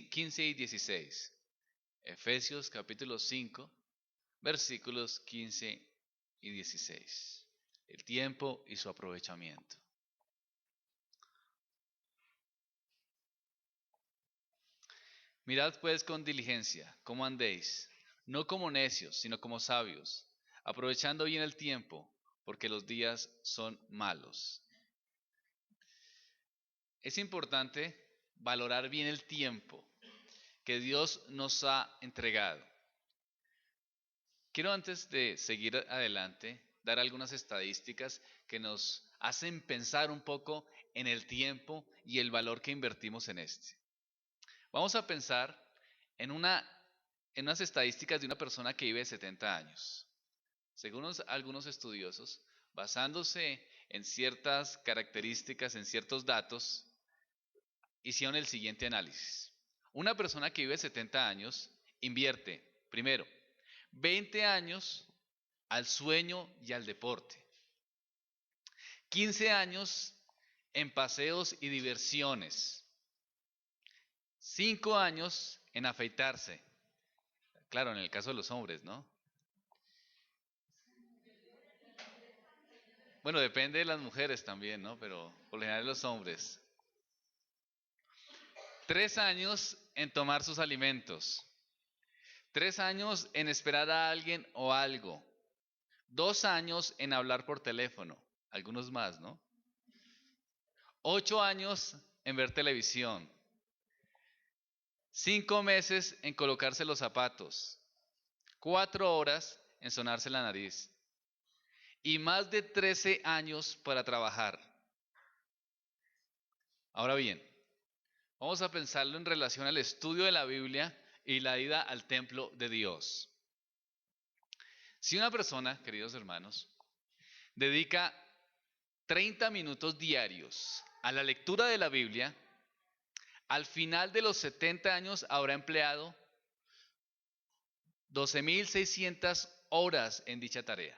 15 y 16. Efesios capítulo 5, versículos 15 y 16. El tiempo y su aprovechamiento. Mirad pues con diligencia cómo andéis, no como necios, sino como sabios, aprovechando bien el tiempo, porque los días son malos. Es importante valorar bien el tiempo que Dios nos ha entregado. Quiero, antes de seguir adelante, dar algunas estadísticas que nos hacen pensar un poco en el tiempo y el valor que invertimos en este. Vamos a pensar en unas estadísticas de una persona que vive 70 años. Según algunos estudiosos, basándose en ciertas características, en ciertos datos, hicieron el siguiente análisis. Una persona que vive 70 años invierte, primero, 20 años al sueño y al deporte, 15 años en paseos y diversiones, 5 años en afeitarse. Claro, en el caso de los hombres, ¿no? Bueno, depende de las mujeres también, ¿no? Pero por lo general los hombres. 3 años en tomar sus alimentos. 3 años en esperar a alguien o algo. 2 años en hablar por teléfono. Algunos más, ¿no? 8 años en ver televisión. 5 meses en colocarse los zapatos. 4 horas en sonarse la nariz. Y más de 13 años para trabajar. Ahora bien, vamos a pensarlo en relación al estudio de la Biblia y la ida al templo de Dios. Si una persona, queridos hermanos, dedica 30 minutos diarios a la lectura de la Biblia, al final de los 70 años habrá empleado 12.600 horas en dicha tarea,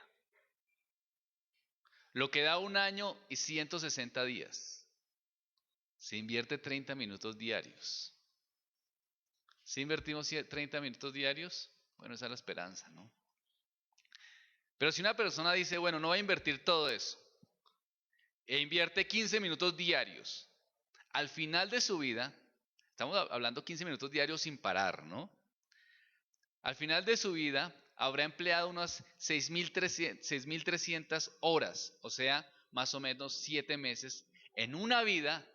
lo que da 1 año y 160 días. Se invierte 30 minutos diarios. Si invertimos 30 minutos diarios, bueno, esa es la esperanza, ¿no? Pero si una persona dice, bueno, no va a invertir todo eso, e invierte 15 minutos diarios, al final de su vida, estamos hablando 15 minutos diarios sin parar, ¿no? Al final de su vida habrá empleado unas 6.300 horas, o sea, más o menos 7 meses, en una vida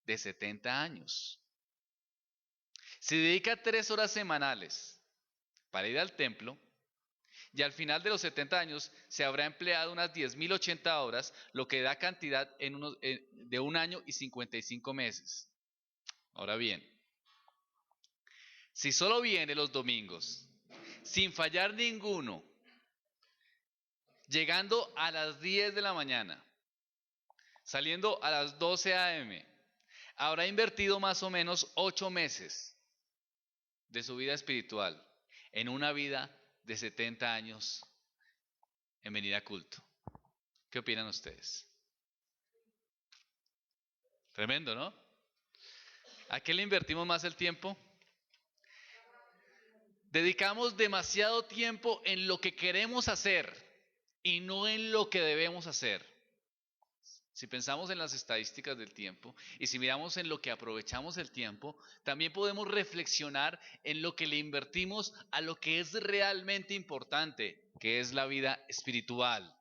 de 70 años. Si dedica 3 horas semanales para ir al templo, y al final de los 70 años se habrá empleado unas 10.080 horas, lo que da cantidad de 1 año y 55 meses. Ahora bien, si solo viene los domingos, sin fallar ninguno, llegando a las 10 de la mañana, saliendo a las 12 a.m., habrá invertido más o menos 8 meses de su vida espiritual en una vida de 70 años en venir a culto. ¿Qué opinan ustedes? Tremendo, ¿no? ¿A qué le invertimos más el tiempo? Dedicamos demasiado tiempo en lo que queremos hacer y no en lo que debemos hacer. Si pensamos en las estadísticas del tiempo y si miramos en lo que aprovechamos el tiempo, también podemos reflexionar en lo que le invertimos a lo que es realmente importante, que es la vida espiritual.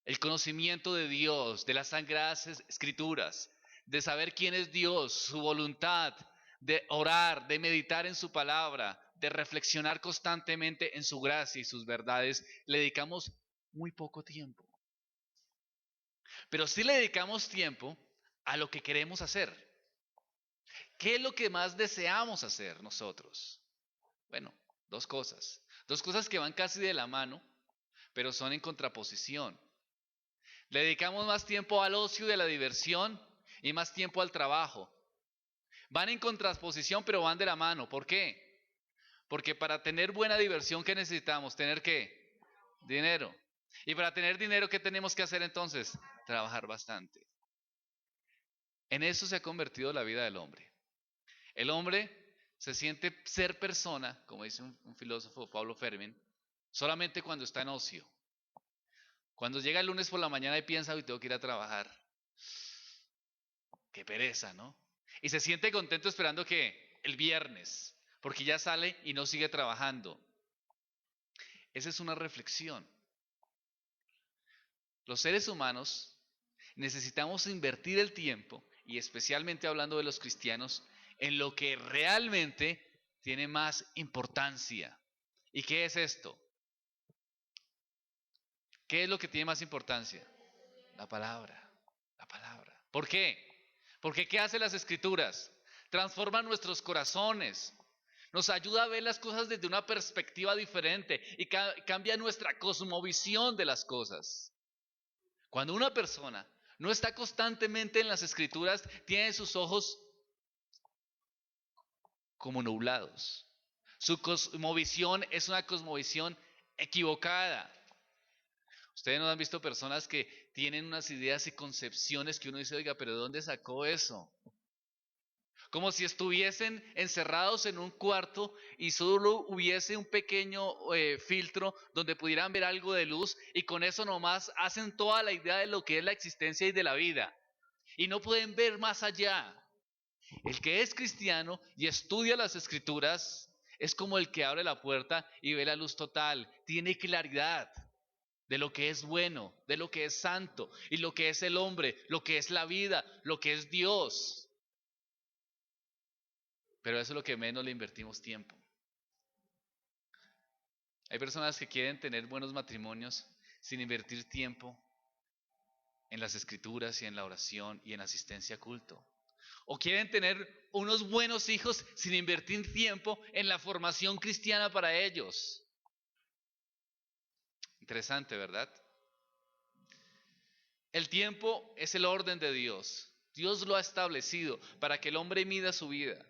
El conocimiento de Dios, de las sagradas escrituras, de saber quién es Dios, su voluntad, de orar, de meditar en su palabra, de reflexionar constantemente en su gracia y sus verdades, le dedicamos muy poco tiempo. Pero sí le dedicamos tiempo a lo que queremos hacer. ¿Qué es lo que más deseamos hacer nosotros? Bueno, dos cosas. Dos cosas que van casi de la mano, pero son en contraposición. Le dedicamos más tiempo al ocio y a la diversión y más tiempo al trabajo. Van en contraposición, pero van de la mano. ¿Por qué? Porque para tener buena diversión, ¿qué necesitamos? ¿Tener qué? Dinero. Y para tener dinero, ¿qué tenemos que hacer entonces? Trabajar bastante. En eso se ha convertido la vida del hombre. El hombre se siente ser persona, como dice un filósofo, Pablo Fermin, solamente cuando está en ocio. Cuando llega el lunes por la mañana y piensa, hoy tengo que ir a trabajar. Qué pereza, ¿no? Y se siente contento esperando que el viernes, porque ya sale y no sigue trabajando. Esa es una reflexión. Los seres humanos necesitamos invertir el tiempo, y especialmente hablando de los cristianos, en lo que realmente tiene más importancia. ¿Y qué es esto? ¿Qué es lo que tiene más importancia? La palabra, la palabra. ¿Por qué? Porque ¿qué hacen las escrituras? Transforman nuestros corazones, nos ayuda a ver las cosas desde una perspectiva diferente y cambia nuestra cosmovisión de las cosas. Cuando una persona no está constantemente en las escrituras, tiene sus ojos como nublados. Su cosmovisión es una cosmovisión equivocada. Ustedes no han visto personas que tienen unas ideas y concepciones que uno dice, oiga, pero ¿de dónde sacó eso? Como si estuviesen encerrados en un cuarto y solo hubiese un pequeño filtro donde pudieran ver algo de luz y con eso nomás hacen toda la idea de lo que es la existencia y de la vida. Y no pueden ver más allá. El que es cristiano y estudia las escrituras es como el que abre la puerta y ve la luz total. Tiene claridad de lo que es bueno, de lo que es santo y lo que es el hombre, lo que es la vida, lo que es Dios. Pero eso es lo que menos le invertimos tiempo. Hay personas que quieren tener buenos matrimonios sin invertir tiempo en las escrituras y en la oración y en asistencia a culto. O quieren tener unos buenos hijos sin invertir tiempo en la formación cristiana para ellos. Interesante, ¿verdad? El tiempo es el orden de Dios. Dios lo ha establecido para que el hombre mida su vida.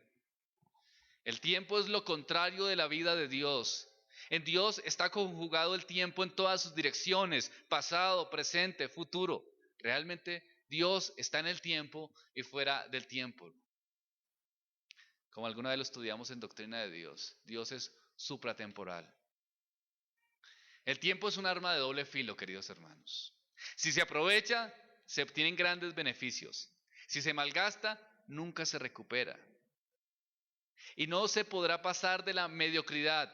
El tiempo es lo contrario de la vida de Dios. En Dios está conjugado el tiempo en todas sus direcciones, pasado, presente, futuro. Realmente Dios está en el tiempo y fuera del tiempo. Como alguna vez lo estudiamos en Doctrina de Dios, Dios es supratemporal. El tiempo es un arma de doble filo, queridos hermanos. Si se aprovecha, se obtienen grandes beneficios. Si se malgasta, nunca se recupera. Y no se podrá pasar de la mediocridad.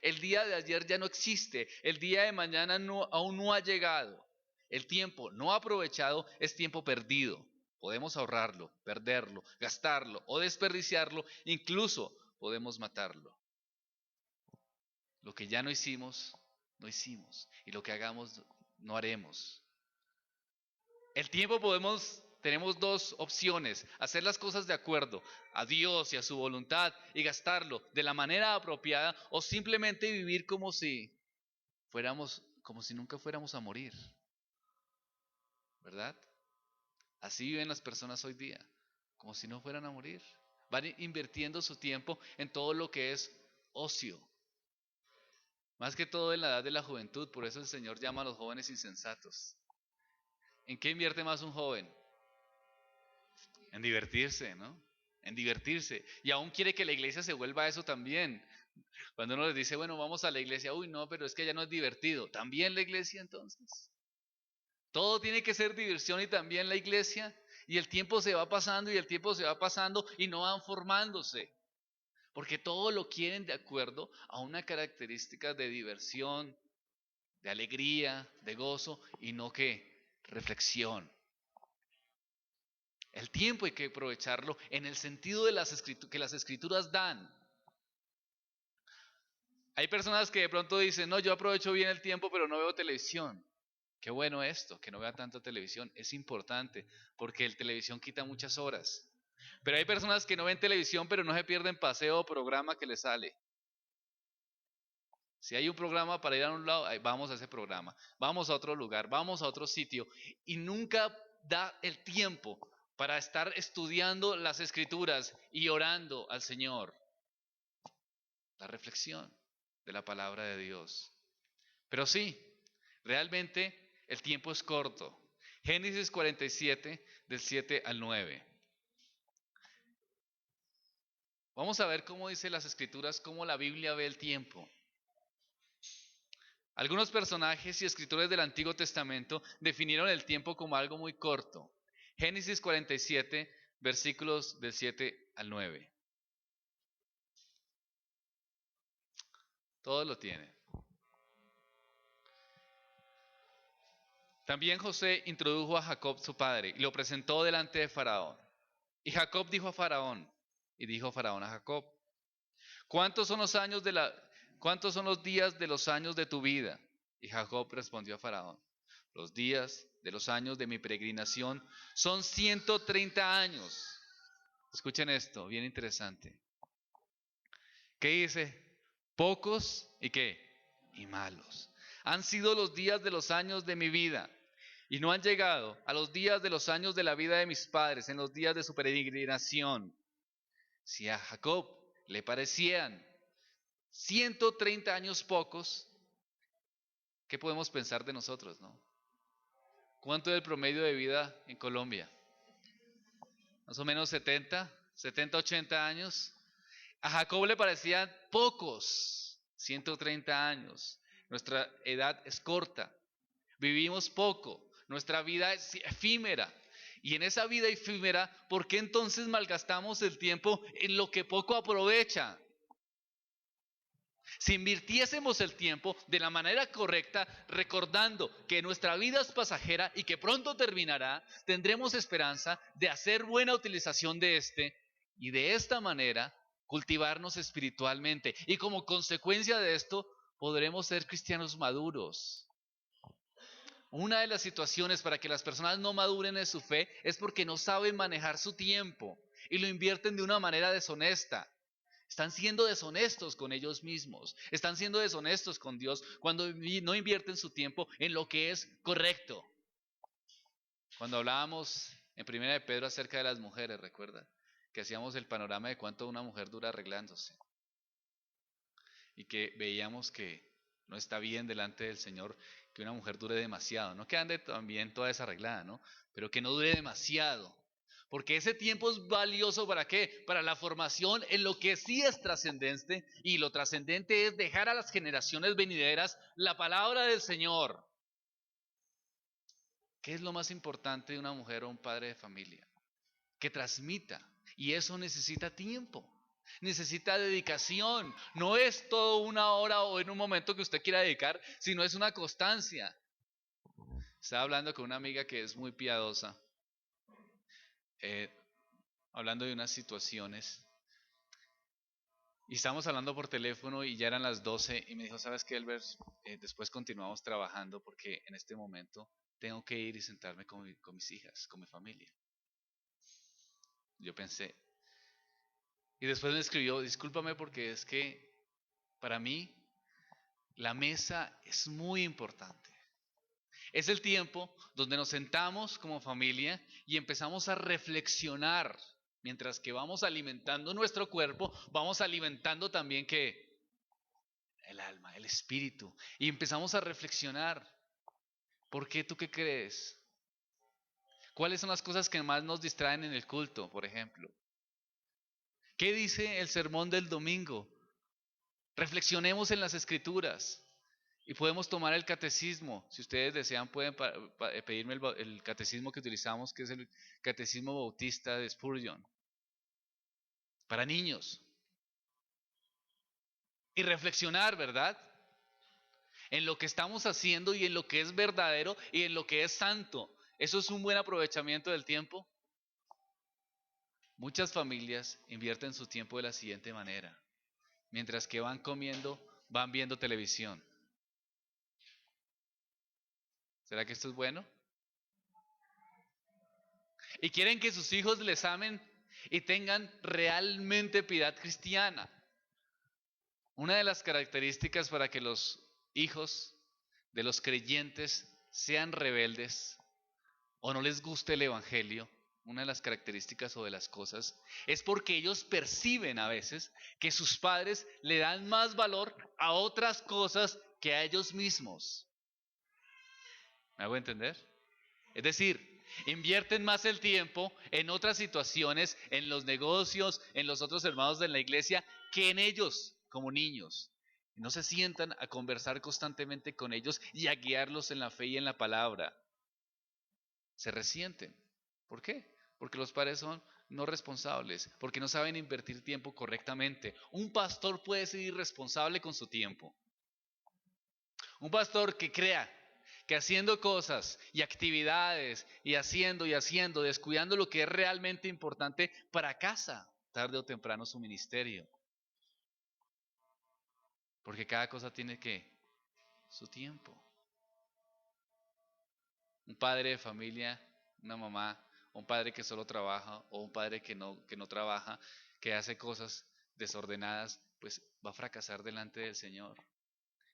El día de ayer ya no existe, el día de mañana aún no ha llegado. El tiempo no aprovechado es tiempo perdido. Podemos ahorrarlo, perderlo, gastarlo o desperdiciarlo, incluso podemos matarlo. Lo que ya no hicimos, no hicimos. Y lo que hagamos, no haremos. El tiempo tenemos dos opciones: hacer las cosas de acuerdo a Dios y a su voluntad y gastarlo de la manera apropiada, o simplemente vivir como si nunca fuéramos a morir, ¿verdad? Así viven las personas hoy día, como si no fueran a morir. Van invirtiendo su tiempo en todo lo que es ocio, más que todo en la edad de la juventud. Por eso el Señor llama a los jóvenes insensatos. ¿En qué invierte más un joven? En divertirse, ¿no? En divertirse. Y aún quiere que la iglesia se vuelva eso también. Cuando uno les dice, bueno, vamos a la iglesia, uy, no, pero es que ya no es divertido. ¿También la iglesia entonces? Todo tiene que ser diversión y también la iglesia. Y el tiempo se va pasando y el tiempo se va pasando y no van formándose. Porque todo lo quieren de acuerdo a una característica de diversión, de alegría, de gozo y no que reflexión. El tiempo hay que aprovecharlo en el sentido de que las escrituras dan. Hay personas que de pronto dicen, no, yo aprovecho bien el tiempo, pero no veo televisión. Qué bueno esto, que no vea tanta televisión. Es importante, porque el televisión quita muchas horas. Pero hay personas que no ven televisión, pero no se pierden paseo o programa que les sale. Si hay un programa para ir a un lado, vamos a ese programa. Vamos a otro lugar, vamos a otro sitio. Y nunca da el tiempo para estar estudiando las escrituras y orando al Señor. La reflexión de la palabra de Dios. Pero sí, realmente el tiempo es corto. Génesis 47, del 7 al 9. Vamos a ver cómo dice las Escrituras, cómo la Biblia ve el tiempo. Algunos personajes y escritores del Antiguo Testamento definieron el tiempo como algo muy corto. Génesis 47, versículos del 7 al 9. Todos lo tienen. También José introdujo a Jacob su padre y lo presentó delante de Faraón. Y Jacob dijo a Faraón, y dijo Faraón a Jacob, ¿cuántos son los años de la, cuántos son los días de los años de tu vida? Y Jacob respondió a Faraón, los días de los años de mi peregrinación son 130 años. Escuchen esto, bien interesante. ¿Qué dice? Pocos y qué? Y malos. Han sido los días de los años de mi vida y no han llegado a los días de los años de la vida de mis padres en los días de su peregrinación. Si a Jacob le parecían 130 años pocos, ¿qué podemos pensar de nosotros, no? ¿Cuánto es el promedio de vida en Colombia? Más o menos 70, 80 años. A Jacob le parecían pocos, 130 años. Nuestra edad es corta, vivimos poco, nuestra vida es efímera. Y en esa vida efímera, ¿por qué entonces malgastamos el tiempo en lo que poco aprovecha? Si invirtiésemos el tiempo de la manera correcta, recordando que nuestra vida es pasajera y que pronto terminará, tendremos esperanza de hacer buena utilización de este y de esta manera cultivarnos espiritualmente. Y como consecuencia de esto, podremos ser cristianos maduros. Una de las situaciones para que las personas no maduren en su fe es porque no saben manejar su tiempo y lo invierten de una manera deshonesta. Están siendo deshonestos con ellos mismos. Están siendo deshonestos con Dios cuando no invierten su tiempo en lo que es correcto. Cuando hablábamos en Primera de Pedro acerca de las mujeres, recuerda, que hacíamos el panorama de cuánto una mujer dura arreglándose. Y que veíamos que no está bien delante del Señor que una mujer dure demasiado. No que ande también toda desarreglada, ¿no? Pero que no dure demasiado. Porque ese tiempo es valioso ¿para qué? Para la formación en lo que sí es trascendente. Y lo trascendente es dejar a las generaciones venideras la palabra del Señor. ¿Qué es lo más importante de una mujer o un padre de familia? Que transmita. Y eso necesita tiempo. Necesita dedicación. No es todo una hora o en un momento que usted quiera dedicar, sino es una constancia. Estaba hablando con una amiga que es muy piadosa. Eh, hablando de unas situaciones. Y estábamos hablando por teléfono y ya eran las 12 y me dijo, ¿sabes qué, Elber? Después continuamos trabajando porque en este momento tengo que ir y sentarme con mis hijas, con mi familia. Yo pensé. Y después me escribió, discúlpame porque es que para mí la mesa es muy importante. Es el tiempo donde nos sentamos como familia y empezamos a reflexionar. Mientras que vamos alimentando nuestro cuerpo, vamos alimentando también que el alma, el espíritu. Y empezamos a reflexionar. ¿Por qué tú qué crees? ¿Cuáles son las cosas que más nos distraen en el culto, por ejemplo? ¿Qué dice el sermón del domingo? Reflexionemos en las escrituras. Y podemos tomar el catecismo. Si ustedes desean, pueden pedirme el catecismo que utilizamos, que es el catecismo bautista de Spurgeon, para niños. Y reflexionar, ¿verdad? En lo que estamos haciendo y en lo que es verdadero y en lo que es santo. ¿Eso es un buen aprovechamiento del tiempo? Muchas familias invierten su tiempo de la siguiente manera. Mientras que van comiendo, van viendo televisión. ¿Será que esto es bueno? Y quieren que sus hijos les amen y tengan realmente piedad cristiana. Una de las características para que los hijos de los creyentes sean rebeldes o no les guste el evangelio, una de las características o de las cosas, es porque ellos perciben a veces que sus padres le dan más valor a otras cosas que a ellos mismos. ¿Me hago entender? Es decir, Invierten más el tiempo en otras situaciones, en los negocios, en los otros hermanos de la iglesia, que en ellos como niños. No se sientan a conversar constantemente con ellos y a guiarlos en la fe y en la palabra. Se resienten. ¿Por qué? Porque los padres son no responsables, porque no saben invertir tiempo correctamente. Un pastor puede ser irresponsable con su tiempo. Un pastor que crea que haciendo cosas y actividades y haciendo, descuidando lo que es realmente importante, fracasa tarde o temprano su ministerio. Porque cada cosa tiene que su tiempo. Un padre de familia, una mamá, un padre que solo trabaja o un padre que no trabaja, que hace cosas desordenadas, pues va a fracasar delante del Señor.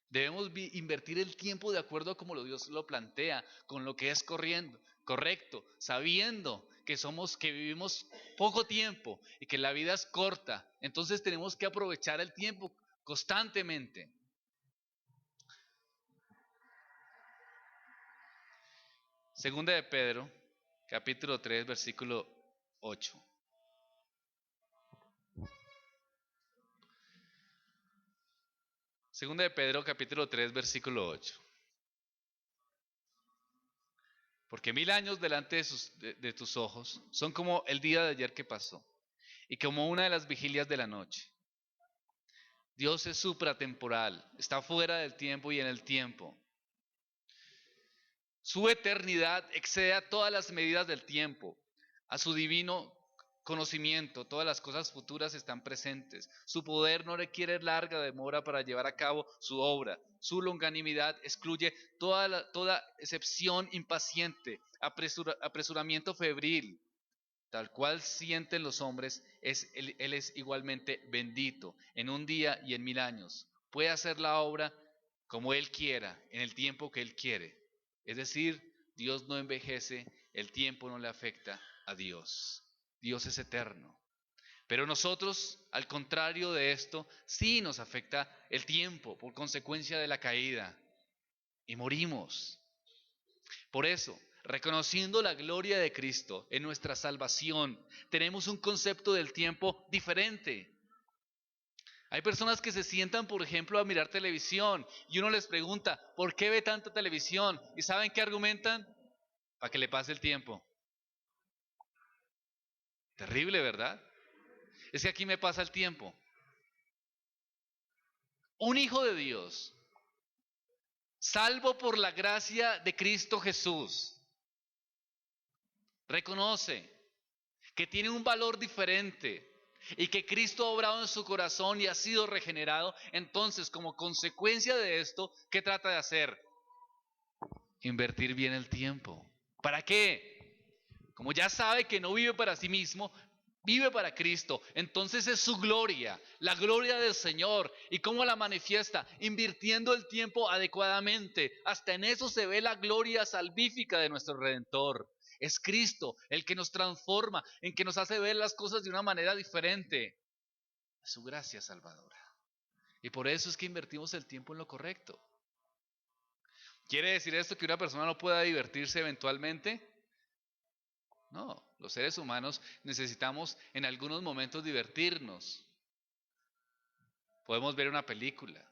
Debemos invertir el tiempo de acuerdo a como Dios lo plantea, con lo que es correcto, sabiendo que vivimos poco tiempo y que la vida es corta. Entonces tenemos que aprovechar el tiempo constantemente. Segunda de Pedro, capítulo 3, versículo 8. Segunda de Pedro, capítulo 3, versículo 8. Porque 1000 años delante de tus ojos son como el día de ayer que pasó y como una de las vigilias de la noche. Dios es supratemporal, está fuera del tiempo y en el tiempo. Su eternidad excede a todas las medidas del tiempo, a su divino conocimiento, todas las cosas futuras están presentes. Su poder no requiere larga demora para llevar a cabo su obra. Su longanimidad excluye toda excepción impaciente, apresuramiento febril. Tal cual sienten los hombres, Él es igualmente bendito en un día y en 1000 años. Puede hacer la obra como Él quiera, en el tiempo que Él quiere. Es decir, Dios no envejece, el tiempo no le afecta a Dios. Dios es eterno. Pero nosotros, al contrario de esto, sí nos afecta el tiempo por consecuencia de la caída y morimos. Por eso, reconociendo la gloria de Cristo en nuestra salvación, tenemos un concepto del tiempo diferente. Hay personas que se sientan, por ejemplo, a mirar televisión y uno les pregunta, ¿por qué ve tanta televisión? ¿Y saben qué argumentan? Para que le pase el tiempo. Terrible, ¿verdad? Es que aquí me pasa el tiempo. Un hijo de Dios, salvo por la gracia de Cristo Jesús, reconoce que tiene un valor diferente y que Cristo ha obrado en su corazón y ha sido regenerado. Entonces, como consecuencia de esto, ¿qué trata de hacer? Invertir bien el tiempo. ¿Para qué? Como ya sabe que no vive para sí mismo, vive para Cristo. Entonces es su gloria, la gloria del Señor. ¿Y cómo la manifiesta? Invirtiendo el tiempo adecuadamente. Hasta en eso se ve la gloria salvífica de nuestro Redentor. Es Cristo el que nos transforma, en que nos hace ver las cosas de una manera diferente. Es su gracia salvadora. Y por eso es que invertimos el tiempo en lo correcto. ¿Quiere decir esto que una persona no pueda divertirse eventualmente? No, los seres humanos necesitamos en algunos momentos divertirnos. Podemos ver una película,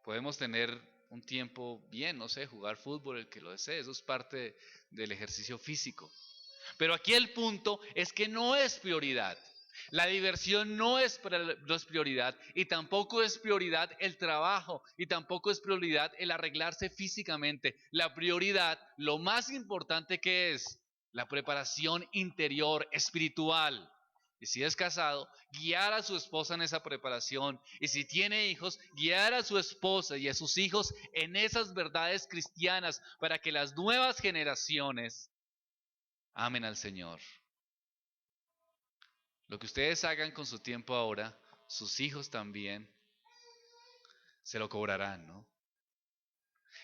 podemos tener un tiempo bien, no sé, jugar fútbol, el que lo desee, eso es parte del ejercicio físico. Pero aquí el punto es que no es prioridad. La diversión no es prioridad y tampoco es prioridad el trabajo y tampoco es prioridad el arreglarse físicamente. La prioridad, lo más importante que es la preparación interior, espiritual. Y si es casado, guiar a su esposa en esa preparación. Y si tiene hijos, guiar a su esposa y a sus hijos en esas verdades cristianas para que las nuevas generaciones amen al Señor. Lo que ustedes hagan con su tiempo ahora, sus hijos también se lo cobrarán, ¿no?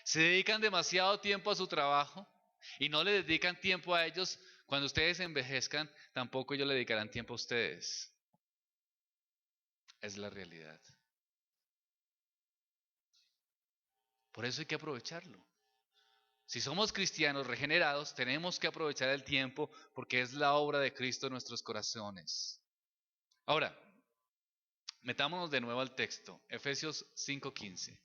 Se dedican demasiado tiempo a su trabajo y no le dedican tiempo a ellos. Cuando ustedes envejezcan, tampoco ellos le dedicarán tiempo a ustedes. Es la realidad. Por eso hay que aprovecharlo. Si somos cristianos regenerados, tenemos que aprovechar el tiempo porque es la obra de Cristo en nuestros corazones. Ahora, metámonos de nuevo al texto, Efesios 5:15.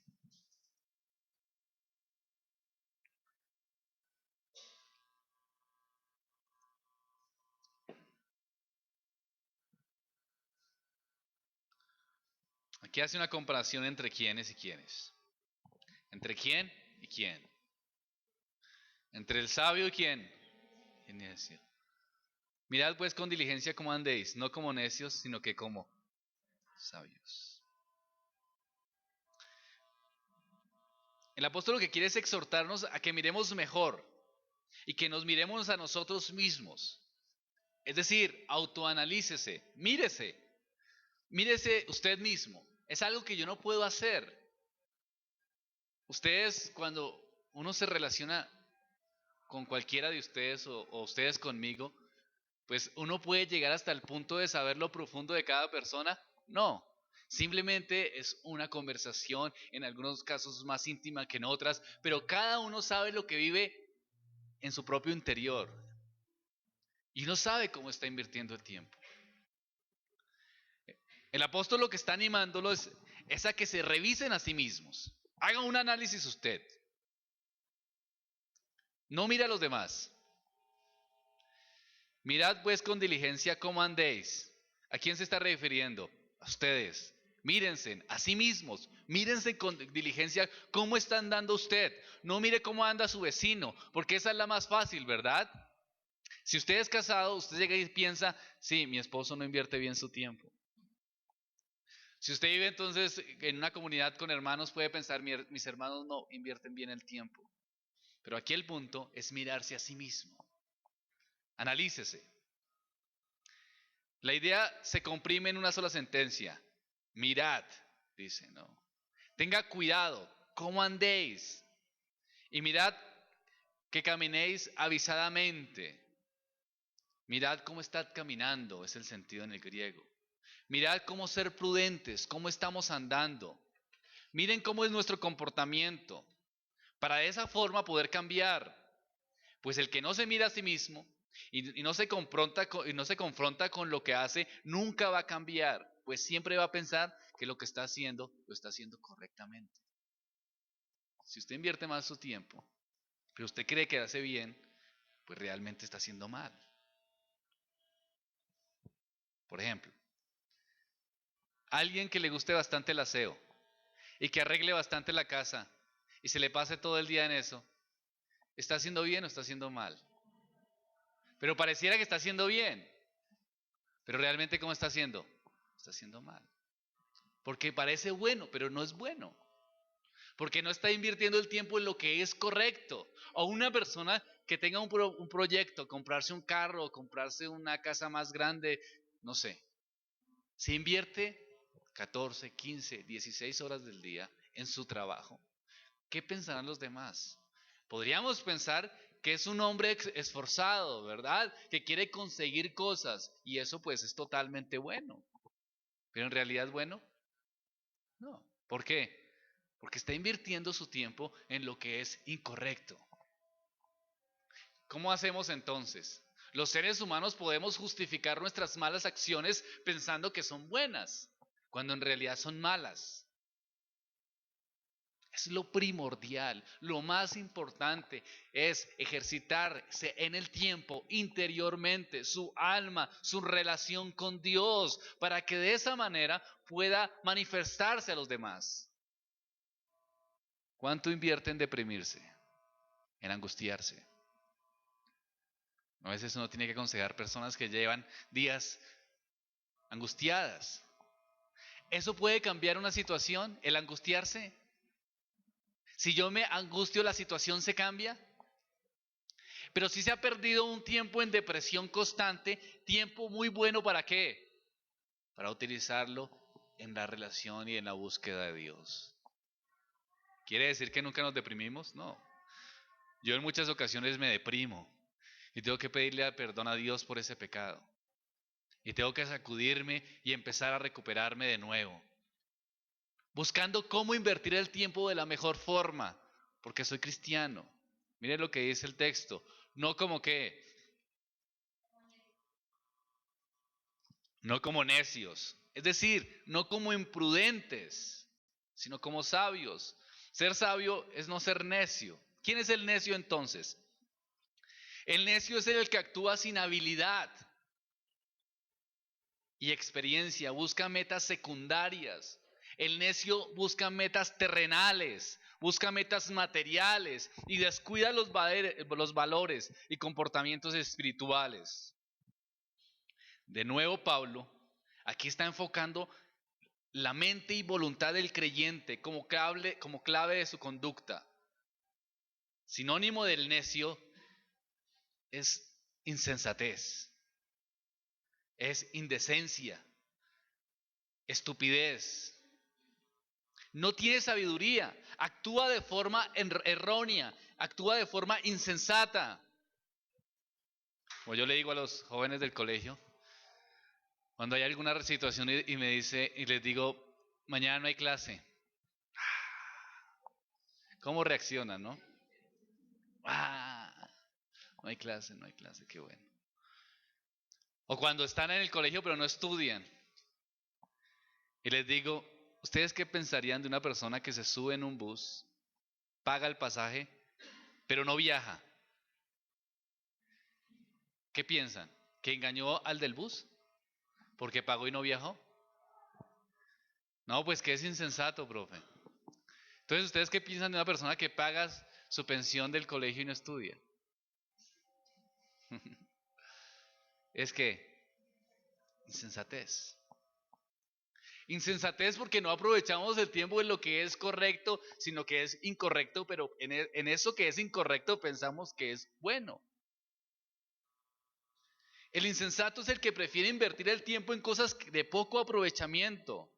Aquí hace una comparación entre quiénes y quiénes. ¿Entre quién y quién? Entre el sabio y quién. Y necio. Mirad pues con diligencia cómo andéis, no como necios, sino que como sabios. El apóstol lo que quiere es exhortarnos a que miremos mejor y que nos miremos a nosotros mismos. Es decir, autoanalícese, mírese usted mismo. Es algo que yo no puedo hacer. Ustedes, cuando uno se relaciona con cualquiera de ustedes o ustedes conmigo, pues uno puede llegar hasta el punto de saber lo profundo de cada persona. No, simplemente es una conversación, en algunos casos más íntima que en otras, pero cada uno sabe lo que vive en su propio interior y no sabe cómo está invirtiendo el tiempo. El apóstol lo que está animándolo es a que se revisen a sí mismos. Hagan un análisis usted. No mire a los demás. Mirad pues con diligencia cómo andéis. ¿A quién se está refiriendo? A ustedes. Mírense a sí mismos. Mírense con diligencia cómo está andando usted. No mire cómo anda su vecino, porque esa es la más fácil, ¿verdad? Si usted es casado, usted llega y piensa, sí, mi esposo no invierte bien su tiempo. Si usted vive entonces en una comunidad con hermanos, puede pensar, mis hermanos no invierten bien el tiempo. Pero aquí el punto es mirarse a sí mismo. Analícese. La idea se comprime en una sola sentencia. Mirad, dice, ¿no? Tenga cuidado, cómo andéis. Y mirad que caminéis avisadamente. Mirad cómo estad caminando, es el sentido en el griego. Mirad cómo ser prudentes, cómo estamos andando. Miren cómo es nuestro comportamiento, para de esa forma poder cambiar. Pues el que no se mira a sí mismo y no se confronta con lo que hace, nunca va a cambiar, pues siempre va a pensar que lo que está haciendo lo está haciendo correctamente. Si usted invierte más su tiempo, pero usted cree que hace bien, pues realmente está haciendo mal. Por ejemplo, alguien que le guste bastante el aseo y que arregle bastante la casa y se le pase todo el día en eso, ¿está haciendo bien o está haciendo mal? Pero pareciera que está haciendo bien, pero realmente ¿cómo está haciendo? Está haciendo mal. Porque parece bueno, pero no es bueno. Porque no está invirtiendo el tiempo en lo que es correcto. O una persona que tenga un proyecto, comprarse un carro, o comprarse una casa más grande, no sé. Se invierte 14, 15, 16 horas del día en su trabajo. ¿Qué pensarán los demás? Podríamos pensar que es un hombre esforzado, ¿verdad? Que quiere conseguir cosas y eso pues es totalmente bueno. Pero en realidad es bueno. No. ¿Por qué? Porque está invirtiendo su tiempo en lo que es incorrecto. ¿Cómo hacemos entonces? Los seres humanos podemos justificar nuestras malas acciones pensando que son buenas, cuando en realidad son malas. Es lo primordial, lo más importante es ejercitarse en el tiempo interiormente, su alma, su relación con Dios, para que de esa manera pueda manifestarse a los demás. ¿Cuánto invierte en deprimirse? En angustiarse. A veces uno tiene que aconsejar personas que llevan días angustiadas. ¿Eso puede cambiar una situación, el angustiarse? Si yo me angustio, ¿la situación se cambia? Pero si se ha perdido un tiempo en depresión constante, tiempo muy bueno ¿para qué? Para utilizarlo en la relación y en la búsqueda de Dios. ¿Quiere decir que nunca nos deprimimos? No. Yo en muchas ocasiones me deprimo y tengo que pedirle perdón a Dios por ese pecado. Y tengo que sacudirme y empezar a recuperarme de nuevo. Buscando cómo invertir el tiempo de la mejor forma, porque soy cristiano. Miren lo que dice el texto. No como qué, no como necios. Es decir, no como imprudentes, sino como sabios. Ser sabio es no ser necio. ¿Quién es el necio entonces? El necio es el que actúa sin habilidad y experiencia, busca metas secundarias. El necio busca metas terrenales, busca metas materiales y descuida los valores y comportamientos espirituales. De nuevo, Pablo aquí está enfocando la mente y voluntad del creyente como clave de su conducta. Sinónimo del necio es insensatez, es indecencia, estupidez. No tiene sabiduría, actúa de forma errónea, actúa de forma insensata. Como yo le digo a los jóvenes del colegio, cuando hay alguna situación y me dice y les digo, mañana no hay clase, ¿cómo reaccionan, no? Ah, no hay clase, qué bueno. O cuando están en el colegio pero no estudian. Y les digo, ¿ustedes qué pensarían de una persona que se sube en un bus, paga el pasaje, pero no viaja? ¿Qué piensan? ¿Que engañó al del bus? ¿Porque pagó y no viajó? No, pues que es insensato, profe. Entonces, ¿ustedes qué piensan de una persona que paga su pensión del colegio y no estudia? Es que, insensatez. Insensatez porque no aprovechamos el tiempo en lo que es correcto, sino que es incorrecto, pero en eso que es incorrecto pensamos que es bueno. El insensato es el que prefiere invertir el tiempo en cosas de poco aprovechamiento.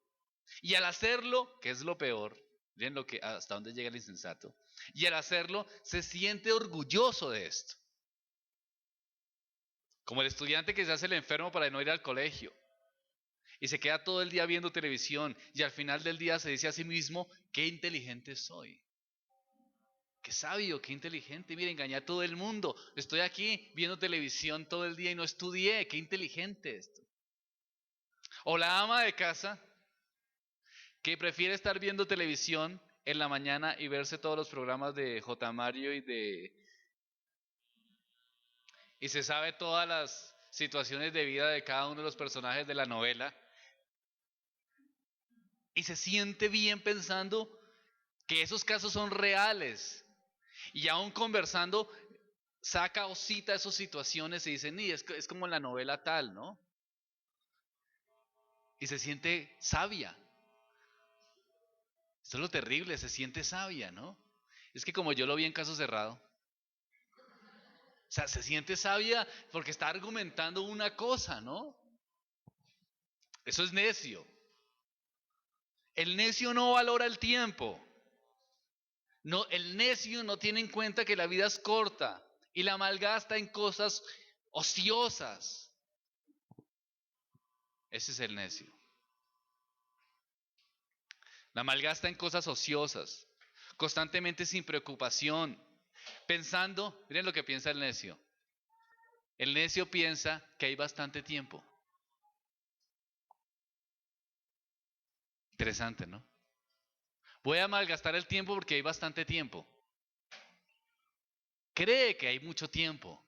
Y al hacerlo, que es lo peor, miren hasta dónde llega el insensato, y al hacerlo se siente orgulloso de esto. Como el estudiante que se hace el enfermo para no ir al colegio y se queda todo el día viendo televisión y al final del día se dice a sí mismo, qué inteligente soy. Qué sabio, qué inteligente. Mira, engañé a todo el mundo. Estoy aquí viendo televisión todo el día y no estudié. Qué inteligente esto. O la ama de casa que prefiere estar viendo televisión en la mañana y verse todos los programas de J. Mario y se sabe todas las situaciones de vida de cada uno de los personajes de la novela y se siente bien pensando que esos casos son reales y aún conversando saca o cita esas situaciones y dice, ni es como en la novela tal, ¿no? Y se siente sabia. Esto es lo terrible, se siente sabia, ¿no? Es que como yo lo vi en Caso Cerrado, o sea, se siente sabia porque está argumentando una cosa, ¿no? Eso es necio. El necio no valora el tiempo. No, el necio no tiene en cuenta que la vida es corta y la malgasta en cosas ociosas. Ese es el necio. La malgasta en cosas ociosas, constantemente sin preocupación, pensando, miren lo que piensa el necio. El necio piensa que hay bastante tiempo. Interesante, ¿no? Voy a malgastar el tiempo porque hay bastante tiempo. Cree que hay mucho tiempo.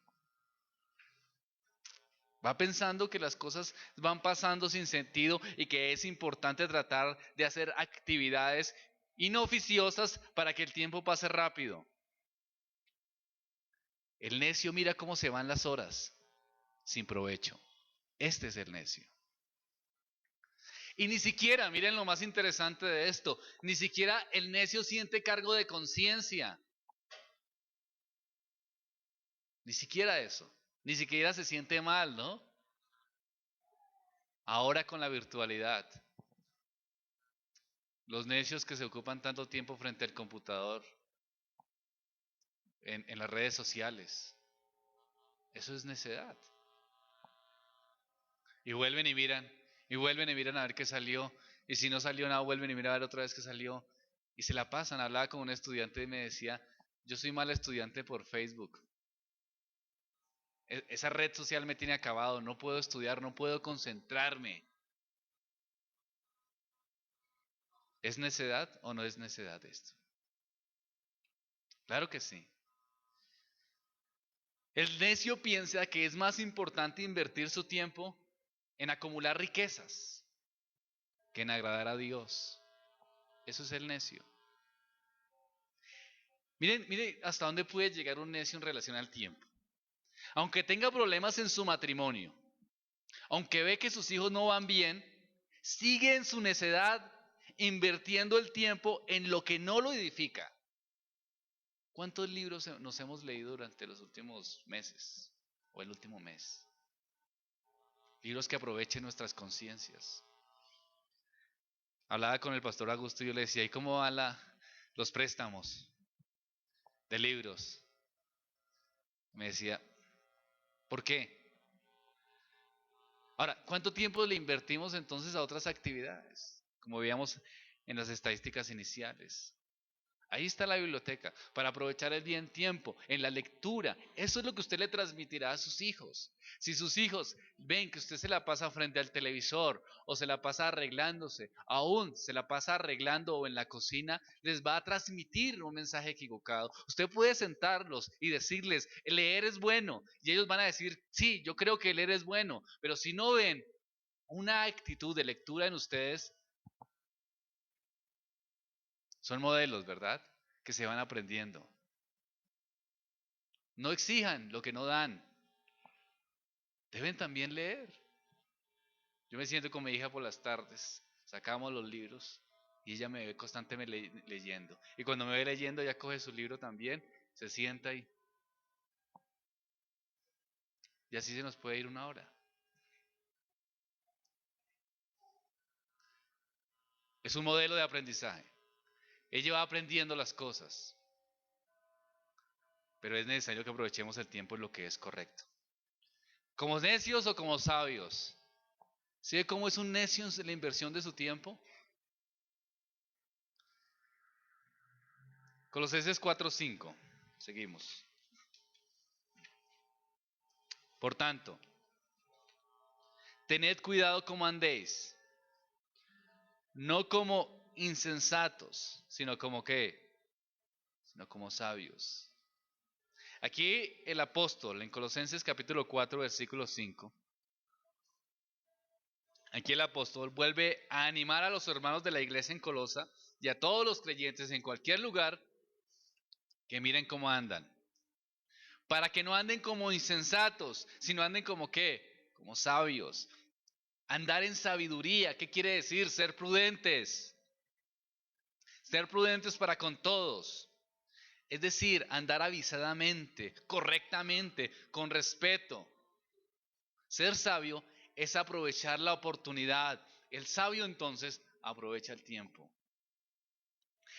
Va pensando que las cosas van pasando sin sentido y que es importante tratar de hacer actividades inoficiosas para que el tiempo pase rápido. El necio mira cómo se van las horas sin provecho. Este es el necio. Y ni siquiera, miren lo más interesante de esto, ni siquiera el necio siente cargo de conciencia. Ni siquiera eso. Ni siquiera se siente mal, ¿no? Ahora con la virtualidad. Los necios que se ocupan tanto tiempo frente al computador, en las redes sociales. Eso es necedad. Y vuelven y miran, y vuelven y miran a ver qué salió. Y si no salió nada, vuelven y miran a ver otra vez qué salió. Y se la pasan. Hablaba con un estudiante y me decía, Yo soy mal estudiante por Facebook. Esa red social me tiene acabado, no puedo estudiar, no puedo concentrarme. ¿Es necedad o no es necedad esto? Claro que sí. El necio piensa que es más importante invertir su tiempo en acumular riquezas que en agradar a Dios. Eso es el necio. Miren hasta dónde puede llegar un necio en relación al tiempo. Aunque tenga problemas en su matrimonio, aunque ve que sus hijos no van bien, sigue en su necedad invirtiendo el tiempo en lo que no lo edifica. ¿Cuántos libros nos hemos leído durante los últimos meses o el último mes? Libros que aprovechen nuestras conciencias. Hablaba con el pastor Augusto y yo le decía, ¿y cómo van los préstamos de libros? Me decía, ¿por qué? Ahora, ¿cuánto tiempo le invertimos entonces a otras actividades? Como veíamos en las estadísticas iniciales. Ahí está la biblioteca, para aprovechar el bien tiempo, en la lectura. Eso es lo que usted le transmitirá a sus hijos. Si sus hijos ven que usted se la pasa frente al televisor o se la pasa arreglándose, aún se la pasa arreglando o en la cocina, les va a transmitir un mensaje equivocado. Usted puede sentarlos y decirles, leer es bueno, y ellos van a decir, sí, yo creo que leer es bueno, pero si no ven una actitud de lectura en ustedes, son modelos, ¿verdad? Que se van aprendiendo. No exijan lo que no dan. Deben también leer. Yo me siento con mi hija por las tardes, sacamos los libros y ella me ve constantemente leyendo. Y cuando me ve leyendo, ella coge su libro también, se sienta y así se nos puede ir una hora. Es un modelo de aprendizaje. Ella va aprendiendo las cosas, pero es necesario que aprovechemos el tiempo en lo que es correcto. ¿Como necios o como sabios? ¿Sí cómo es un necio en la inversión de su tiempo? Colosenses 4:5. Seguimos. Por tanto, tened cuidado como andéis, no como insensatos, sino como qué, sino como sabios. Aquí el apóstol en Colosenses capítulo 4, versículo 5, aquí el apóstol vuelve a animar a los hermanos de la iglesia en Colosa y a todos los creyentes en cualquier lugar que miren cómo andan. Para que no anden como insensatos, sino anden como qué, como sabios. Andar en sabiduría, ¿qué quiere decir? Ser prudentes. Ser prudentes para con todos. Es decir, andar avisadamente, correctamente, con respeto. Ser sabio es aprovechar la oportunidad. El sabio entonces aprovecha el tiempo.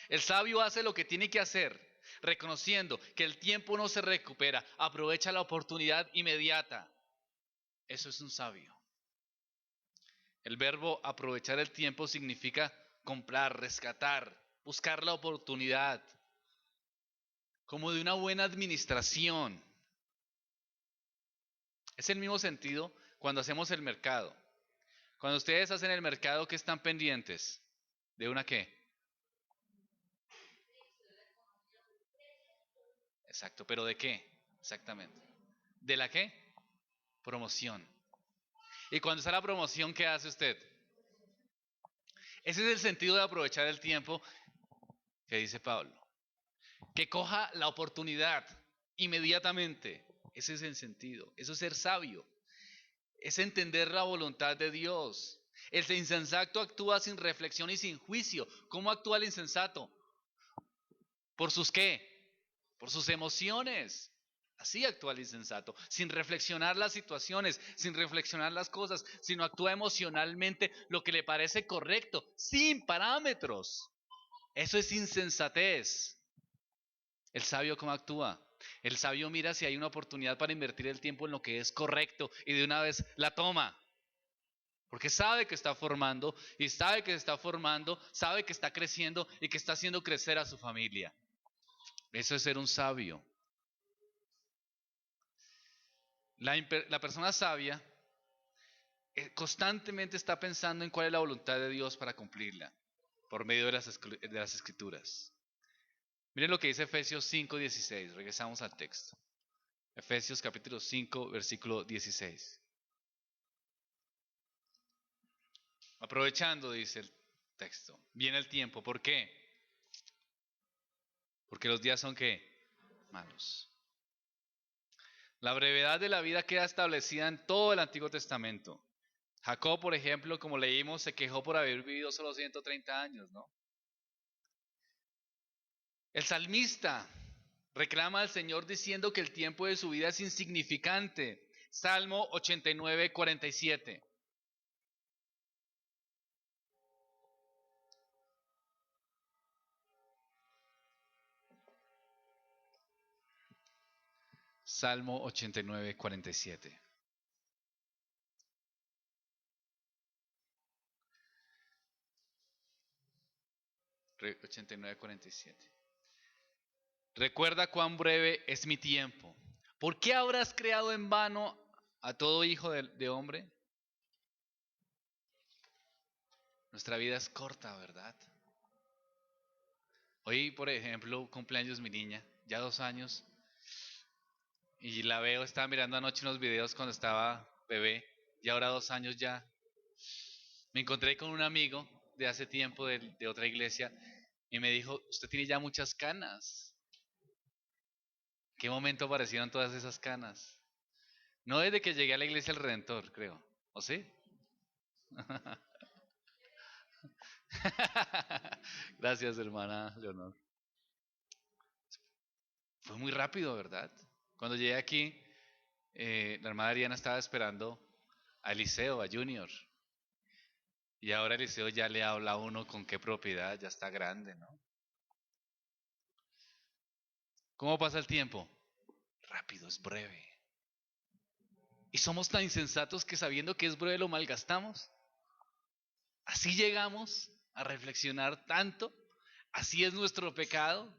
El sabio hace lo que tiene que hacer, reconociendo que el tiempo no se recupera. Aprovecha la oportunidad inmediata. Eso es un sabio. El verbo aprovechar el tiempo significa comprar, rescatar, buscar la oportunidad, como de una buena administración. Es el mismo sentido cuando hacemos el mercado. Cuando ustedes hacen el mercado, ¿qué están pendientes? ¿De una qué? Exacto, pero ¿de qué? Exactamente. ¿De la qué? Promoción. Y cuando está la promoción, ¿qué hace usted? Ese es el sentido de aprovechar el tiempo que dice Pablo. Que coja la oportunidad inmediatamente. Ese es el sentido. Eso es ser sabio. Es entender la voluntad de Dios. El insensato actúa sin reflexión y sin juicio. ¿Cómo actúa el insensato? ¿Por sus qué? Por sus emociones. Así actúa el insensato, sin reflexionar las situaciones, sin reflexionar las cosas, sino actúa emocionalmente lo que le parece correcto, sin parámetros. Eso es insensatez. El sabio, ¿cómo actúa? El sabio mira si hay una oportunidad para invertir el tiempo en lo que es correcto y de una vez la toma. Porque sabe que está formando y sabe que se está formando, sabe que está creciendo y que está haciendo crecer a su familia. Eso es ser un sabio. La persona sabia constantemente está pensando en cuál es la voluntad de Dios para cumplirla por medio de las escrituras. Miren lo que dice Efesios 5:16. Regresamos al texto. Efesios capítulo 5, versículo 16. Aprovechando, dice el texto, viene el tiempo. ¿Por qué? Porque los días son ¿qué? Malos. La brevedad de la vida queda establecida en todo el Antiguo Testamento. Jacob, por ejemplo, como leímos, se quejó por haber vivido solo 130 años, ¿no? El salmista reclama al Señor diciendo que el tiempo de su vida es insignificante. Salmo 89:47. Salmo 89:47. 89:47. Recuerda cuán breve es mi tiempo. ¿Por qué habrás creado en vano a todo hijo de hombre? Nuestra vida es corta, ¿verdad? Hoy, por ejemplo, cumpleaños mi niña, ya 2 años, y la veo, estaba mirando anoche unos videos cuando estaba bebé, y ahora 2 años ya. Me encontré con un amigo de hace tiempo de otra iglesia, y me dijo, usted tiene ya muchas canas. ¿En qué momento aparecieron todas esas canas? No desde que llegué a la iglesia del Redentor, creo. ¿O sí? Gracias, hermana Leonor. Fue muy rápido, ¿verdad? Cuando llegué aquí, la hermana Ariana estaba esperando a Eliseo, a Junior. Y ahora Eliseo ya le habla a uno con qué propiedad, ya está grande, ¿no? ¿Cómo pasa el tiempo? Rápido, es breve. Y somos tan insensatos que sabiendo que es breve lo malgastamos. Así llegamos a reflexionar tanto. Así es nuestro pecado.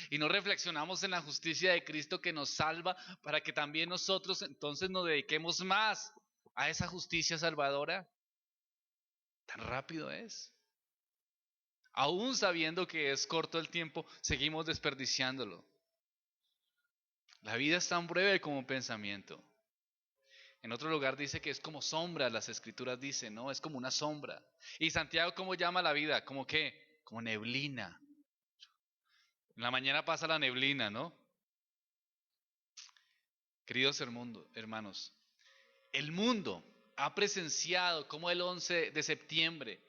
Y no reflexionamos en la justicia de Cristo que nos salva para que también nosotros entonces nos dediquemos más a esa justicia salvadora. Tan rápido es. Aún sabiendo que es corto el tiempo, seguimos desperdiciándolo. La vida es tan breve como un pensamiento. En otro lugar dice que es como sombra, las escrituras dicen, ¿no? Es como una sombra. ¿Y Santiago cómo llama la vida? ¿Cómo qué? Como neblina. En la mañana pasa la neblina, ¿no? Queridos hermanos, el mundo ha presenciado como el 11 de septiembre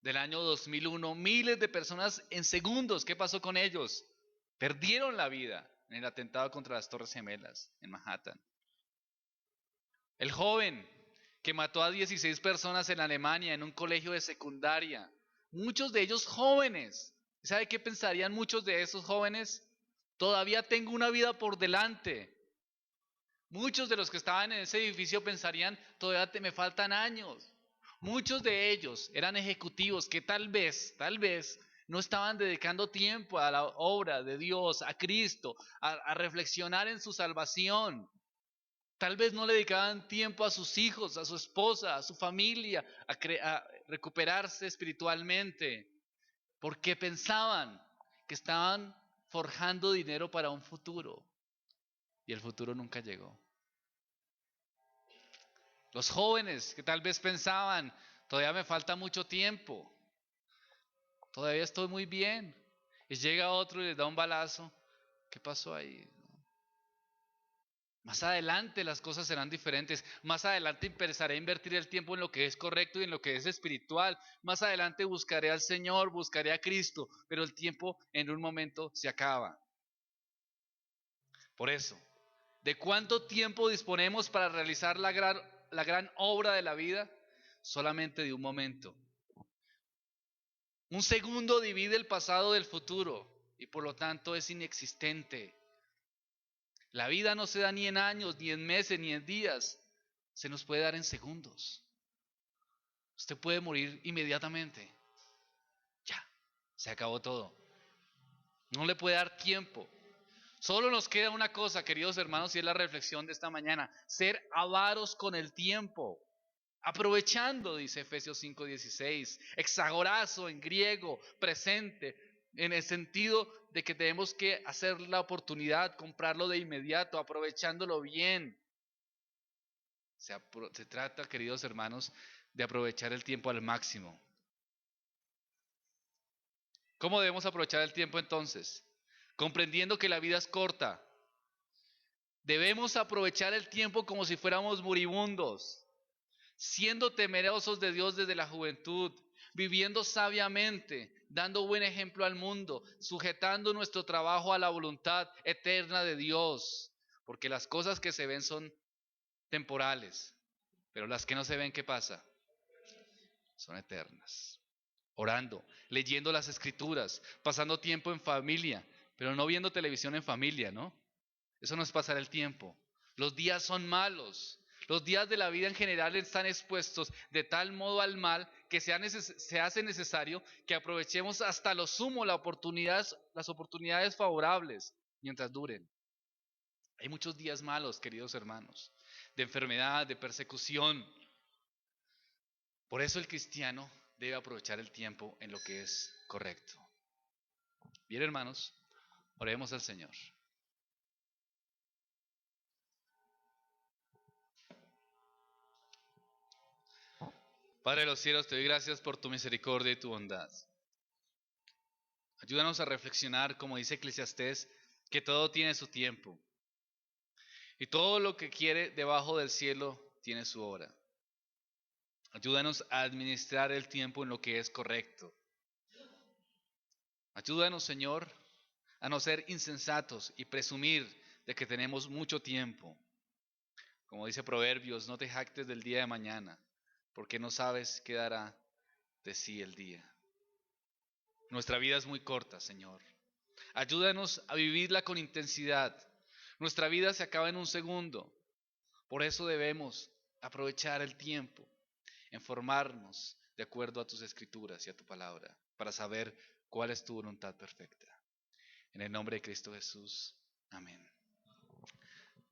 del año 2001, miles de personas en segundos, ¿qué pasó con ellos? Perdieron la vida en el atentado contra las Torres Gemelas en Manhattan. El joven que mató a 16 personas en Alemania en un colegio de secundaria, muchos de ellos jóvenes. ¿Sabe qué pensarían muchos de esos jóvenes? Todavía tengo una vida por delante. Muchos de los que estaban en ese edificio pensarían, todavía me faltan años. Muchos de ellos eran ejecutivos que tal vez, no estaban dedicando tiempo a la obra de Dios, a Cristo, a reflexionar en su salvación. Tal vez no le dedicaban tiempo a sus hijos, a su esposa, a su familia, a recuperarse espiritualmente, porque pensaban que estaban forjando dinero para un futuro y el futuro nunca llegó. Los jóvenes que tal vez pensaban, todavía me falta mucho tiempo, todavía estoy muy bien, y llega otro y les da un balazo. ¿Qué pasó ahí? Más adelante las cosas serán diferentes. Más adelante empezaré a invertir el tiempo en lo que es correcto y en lo que es espiritual. Más adelante buscaré al Señor, buscaré a Cristo, pero el tiempo en un momento se acaba. Por eso, ¿de cuánto tiempo disponemos para realizar la gran obra de la vida? Solamente de un momento. Un segundo divide el pasado del futuro y por lo tanto es inexistente. La vida no se da ni en años, ni en meses, ni en días. Se nos puede dar en segundos. Usted puede morir inmediatamente. Ya, se acabó todo. No le puede dar tiempo. Solo nos queda una cosa, queridos hermanos, y es la reflexión de esta mañana: ser avaros con el tiempo. Aprovechando, dice Efesios 5:16, exagorazo en griego, presente, en el sentido de que tenemos que hacer la oportunidad, comprarlo de inmediato, aprovechándolo bien. Se trata, queridos hermanos, de aprovechar el tiempo al máximo. ¿Cómo debemos aprovechar el tiempo entonces? Comprendiendo que la vida es corta. Debemos aprovechar el tiempo como si fuéramos moribundos, siendo temerosos de Dios desde la juventud, viviendo sabiamente, dando buen ejemplo al mundo, sujetando nuestro trabajo a la voluntad eterna de Dios, porque las cosas que se ven son temporales, pero las que no se ven, ¿qué pasa? Son eternas. Orando, leyendo las escrituras, pasando tiempo en familia, pero no viendo televisión en familia, ¿no? Eso no es pasar el tiempo. Los días son malos. Los días de la vida en general están expuestos de tal modo al mal que se hace necesario que aprovechemos hasta lo sumo las oportunidades favorables mientras duren. Hay muchos días malos, queridos hermanos, de enfermedad, de persecución. Por eso el cristiano debe aprovechar el tiempo en lo que es correcto. Bien, hermanos, oremos al Señor. Padre de los cielos, te doy gracias por tu misericordia y tu bondad. Ayúdanos a reflexionar, como dice Eclesiastés, que todo tiene su tiempo y todo lo que quiere debajo del cielo tiene su hora. Ayúdanos a administrar el tiempo en lo que es correcto. Ayúdanos, Señor, a no ser insensatos y presumir de que tenemos mucho tiempo. Como dice Proverbios, no te jactes del día de mañana, porque no sabes qué dará de sí el día. Nuestra vida es muy corta, Señor. Ayúdanos a vivirla con intensidad. Nuestra vida se acaba en un segundo. Por eso debemos aprovechar el tiempo en formarnos de acuerdo a tus escrituras y a tu palabra, para saber cuál es tu voluntad perfecta. En el nombre de Cristo Jesús. Amén.